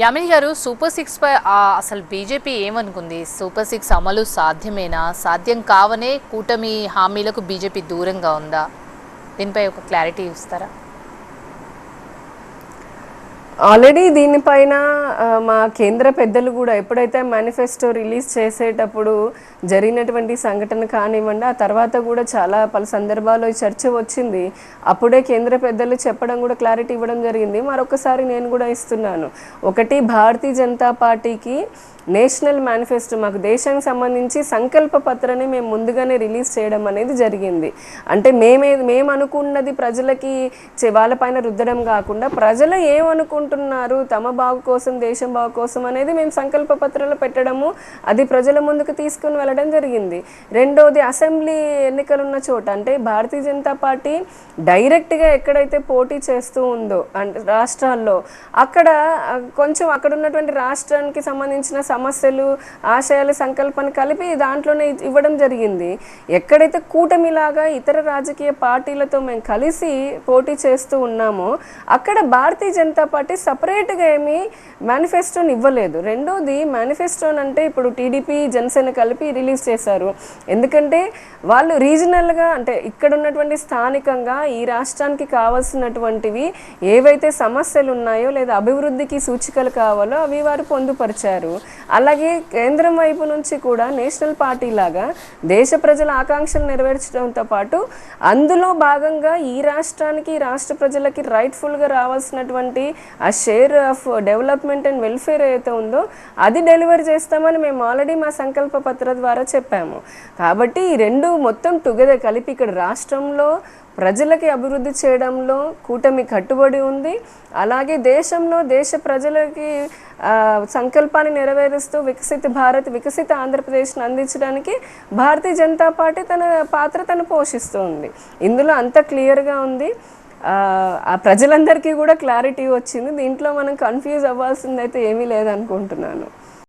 యామిని గారు, super six pi అసలు BJP ఏమనుకుంది? Super six అమలు సాధ్యమేనా? సాధ్యం కావనే కూటమి హామీలకు బీజేపీ దూరంగా ఉందా? దీనిపై ఒక క్లారిటీ ఇస్తారా? ఆల్రెడీ దీనిపైన మా కేంద్ర పెద్దలు కూడా ఎప్పుడైతే మేనిఫెస్టో రిలీజ్ చేసేటప్పుడు జరిగినటువంటి సంఘటన కానివ్వండి, ఆ తర్వాత కూడా చాలా పలు సందర్భాల్లో చర్చ వచ్చింది. అప్పుడే కేంద్ర పెద్దలు చెప్పడం కూడా క్లారిటీ ఇవ్వడం జరిగింది. మరొకసారి నేను కూడా ఇస్తున్నాను. ఒకటి, భారతీయ జనతా పార్టీకి నేషనల్ మేనిఫెస్టో, మాకు దేశానికి సంబంధించి సంకల్ప పత్రాన్ని మేము ముందుగానే రిలీజ్ చేయడం అనేది జరిగింది. అంటే మేము అనుకున్నది ప్రజలకి వాళ్ళపైన రుద్దడం కాకుండా ప్రజలు ఏమనుకుంటున్నారు తమ బాగు కోసం, దేశం బాగు కోసం అనేది మేము సంకల్ప పత్రాలు పెట్టడము, అది ప్రజల ముందుకు తీసుకుని వెళ్ళడం జరిగింది. రెండోది, అసెంబ్లీ ఎన్నికలు ఉన్న చోట అంటే భారతీయ జనతా పార్టీ డైరెక్ట్గా ఎక్కడైతే పోటీ చేస్తూ ఉందో అంటే రాష్ట్రాల్లో, అక్కడ కొంచెం అక్కడ ఉన్నటువంటి రాష్ట్రానికి సంబంధించిన సమస్యలు, ఆశయాలు, సంకల్పాన్ని కలిపి దాంట్లోనే ఇవ్వడం జరిగింది. ఎక్కడైతే కూటమిలాగా ఇతర రాజకీయ పార్టీలతో మేము కలిసి పోటీ చేస్తూ ఉన్నామో అక్కడ భారతీయ జనతా పార్టీ సపరేట్గా ఏమీ మేనిఫెస్టోని ఇవ్వలేదు. రెండోది, మేనిఫెస్టోని అంటే ఇప్పుడు టీడీపీ, జనసేన కలిపి రిలీజ్ చేశారు. ఎందుకంటే వాళ్ళు రీజనల్గా అంటే ఇక్కడ ఉన్నటువంటి స్థానికంగా ఈ రాష్ట్రానికి కావాల్సినటువంటివి ఏవైతే సమస్యలు ఉన్నాయో లేదా అభివృద్ధికి సూచికలు కావాలో అవి వారు పొందుపరిచారు. అలాగే కేంద్రం వైపు నుంచి కూడా నేషనల్ పార్టీ లాగా దేశ ప్రజల ఆకాంక్షలు నెరవేర్చడంతో పాటు అందులో భాగంగా ఈ రాష్ట్రానికి, రాష్ట్ర ప్రజలకి రైట్ఫుల్గా రావాల్సినటువంటి ఆ share of development and welfare ఏదైతే ఉందో అది డెలివరీ చేస్తామని మేము ఆల్రెడీ మా సంకల్ప పత్ర ద్వారా చెప్పాము. కాబట్టి ఈ రెండు మొత్తం టుగెదర్ కలిపి ఇక్కడ రాష్ట్రంలో ప్రజలకి అభివృద్ధి చేయడంలో కూటమి కట్టుబడి ఉంది. అలాగే దేశంలో దేశ ప్రజలకి సంకల్పాన్ని నెరవేరుస్తూ వికసిత భారత్, వికసిత ఆంధ్రప్రదేశ్ని అందించడానికి భారతీయ జనతా పార్టీ తన పాత్ర పోషిస్తూ ఉంది. ఇందులో అంత క్లియర్గా ఉంది. ఆ ప్రజలందరికీ కూడా క్లారిటీ వచ్చింది. దీంట్లో మనం కన్ఫ్యూజ్ అవ్వాల్సిందైతే ఏమీ లేదనుకుంటున్నాను.